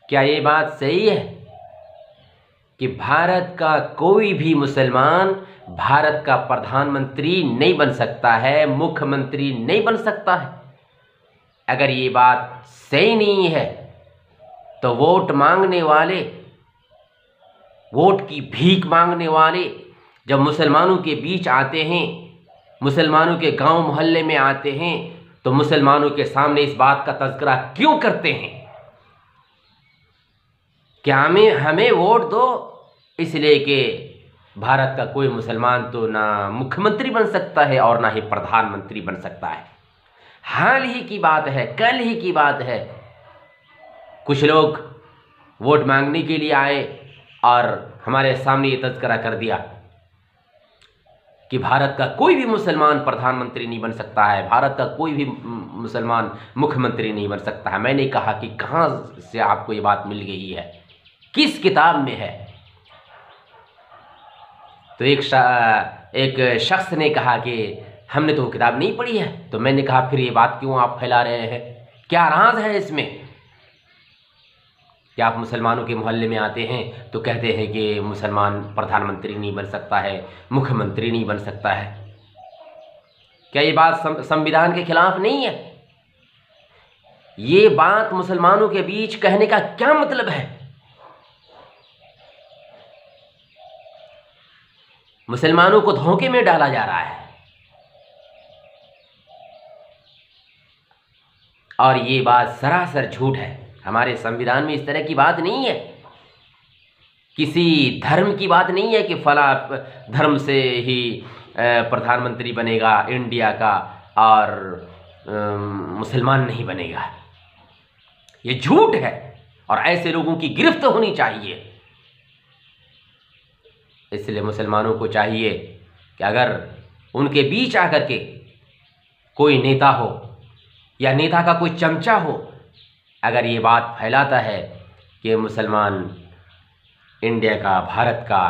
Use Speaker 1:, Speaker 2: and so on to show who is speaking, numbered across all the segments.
Speaker 1: क्या ये बात सही है कि भारत का कोई भी मुसलमान भारत का प्रधानमंत्री नहीं बन सकता है, मुख्यमंत्री नहीं बन सकता है? अगर ये बात सही नहीं है तो वोट मांगने वाले, वोट की भीख मांगने वाले जब मुसलमानों के बीच आते हैं, मुसलमानों के गांव मोहल्ले में आते हैं, तो मुसलमानों के सामने इस बात का तज़किरा क्यों करते हैं? क्या हमें वोट दो, इसलिए कि भारत का कोई मुसलमान तो ना मुख्यमंत्री बन सकता है और ना ही प्रधानमंत्री बन सकता है। हाल ही की बात है, कल ही की बात है, कुछ लोग वोट मांगने के लिए आए और हमारे सामने ये तज़किरा कर दिया कि भारत का कोई भी मुसलमान प्रधानमंत्री नहीं बन सकता है, भारत का कोई भी मुसलमान मुख्यमंत्री नहीं बन सकता है। मैंने कहा कि कहाँ से आपको ये बात मिल गई है, किस किताब में है? तो एक शख्स ने कहा कि हमने तो वो किताब नहीं पढ़ी है। तो मैंने कहा फिर ये बात क्यों आप फैला रहे हैं, क्या राज है इसमें? कि आप मुसलमानों के मोहल्ले में आते हैं तो कहते हैं कि मुसलमान प्रधानमंत्री नहीं बन सकता है, मुख्यमंत्री नहीं बन सकता है। क्या ये बात संविधान के खिलाफ नहीं है? ये बात मुसलमानों के बीच कहने का क्या मतलब है? मुसलमानों को धोखे में डाला जा रहा है और ये बात सरासर झूठ है। हमारे संविधान में इस तरह की बात नहीं है, किसी धर्म की बात नहीं है कि फला धर्म से ही प्रधानमंत्री बनेगा इंडिया का और मुसलमान नहीं बनेगा। ये झूठ है और ऐसे लोगों की गिरफ्त होनी चाहिए। इसलिए मुसलमानों को चाहिए कि अगर उनके बीच आकर के कोई नेता हो या नेता का कोई चमचा हो, अगर ये बात फैलाता है कि मुसलमान इंडिया का, भारत का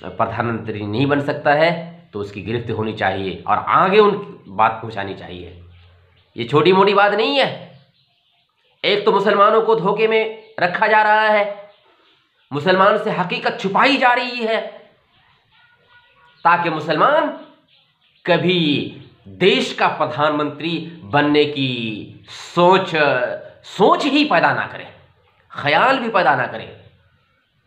Speaker 1: प्रधानमंत्री नहीं बन सकता है, तो उसकी गिरफ्त होनी चाहिए और आगे उन बात पहुंचानी चाहिए। ये छोटी मोटी बात नहीं है। एक तो मुसलमानों को धोखे में रखा जा रहा है, मुसलमान से हकीकत छुपाई जा रही है ताकि मुसलमान कभी देश का प्रधानमंत्री बनने की सोच ही पैदा ना करे, ख्याल भी पैदा ना करे,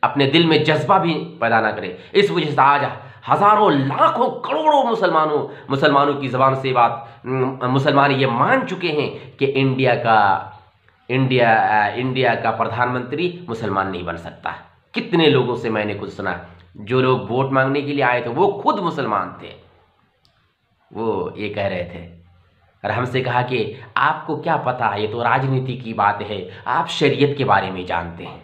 Speaker 1: अपने दिल में जज्बा भी पैदा ना करे। इस वजह से आज हजारों लाखों करोड़ों मुसलमानों की ज़बान से बात मुसलमान ये मान चुके हैं कि इंडिया का प्रधानमंत्री मुसलमान नहीं बन सकता। कितने लोगों से मैंने कुछ सुना, जो लोग वोट मांगने के लिए आए थे वो खुद मुसलमान थे, वो ये कह रहे थे और हमसे कहा कि आपको क्या पता, ये तो राजनीति की बात है, आप शरीयत के बारे में जानते हैं,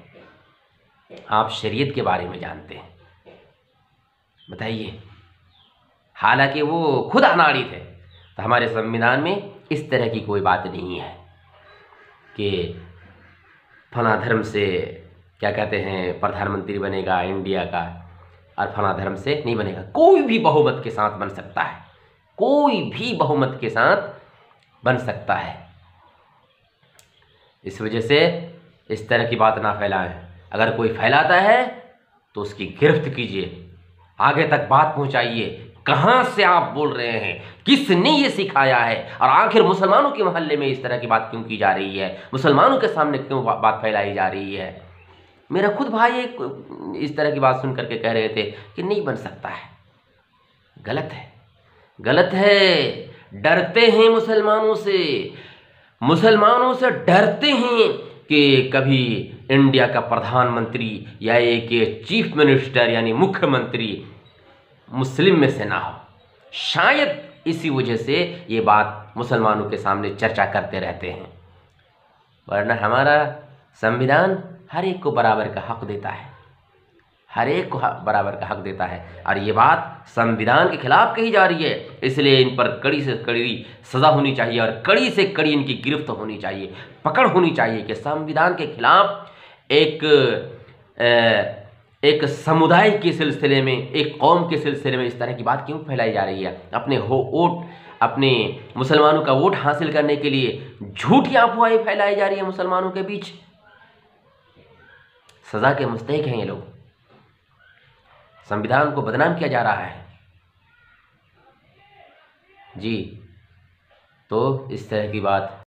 Speaker 1: आप शरीयत के बारे में जानते हैं, बताइए। हालांकि वो खुद अनाड़ी थे। तो हमारे संविधान में इस तरह की कोई बात नहीं है कि फला धर्म से क्या कहते हैं प्रधानमंत्री बनेगा इंडिया का और फला धर्म से नहीं बनेगा। कोई भी बहुमत के साथ बन सकता है, कोई भी बहुमत के साथ बन सकता है। इस वजह से इस तरह की बात ना फैलाएं। अगर कोई फैलाता है तो उसकी गिरफ्त कीजिए, आगे तक बात पहुंचाइए, कहाँ से आप बोल रहे हैं, किसने ये सिखाया है और आखिर मुसलमानों के मोहल्ले में इस तरह की बात क्यों की जा रही है, मुसलमानों के सामने क्यों बात फैलाई जा रही है। मेरा खुद भाई एक इस तरह की बात सुन करके कह रहे थे कि नहीं बन सकता है। गलत है, गलत है। डरते हैं मुसलमानों से डरते हैं कि कभी इंडिया का प्रधानमंत्री या एक चीफ मिनिस्टर यानी मुख्यमंत्री मुस्लिम में से ना हो। शायद इसी वजह से ये बात मुसलमानों के सामने चर्चा करते रहते हैं, वरना हमारा संविधान हर एक को बराबर का हक देता है, हर एक को बराबर का हक देता है। और ये बात संविधान के खिलाफ कही जा रही है, इसलिए इन पर कड़ी से कड़ी सज़ा होनी चाहिए और कड़ी से कड़ी इनकी गिरफ्त होनी चाहिए, पकड़ होनी चाहिए कि संविधान के खिलाफ एक समुदाय के सिलसिले में, एक कौम के सिलसिले में इस तरह की बात क्यों फैलाई जा रही है। अपने मुसलमानों का वोट हासिल करने के लिए झूठी अफवाहें फैलाई जा रही है मुसलमानों के बीच। सज़ा के मुस्तहिक हैं ये लोग। संविधान को बदनाम किया जा रहा है जी। तो इस तरह की बात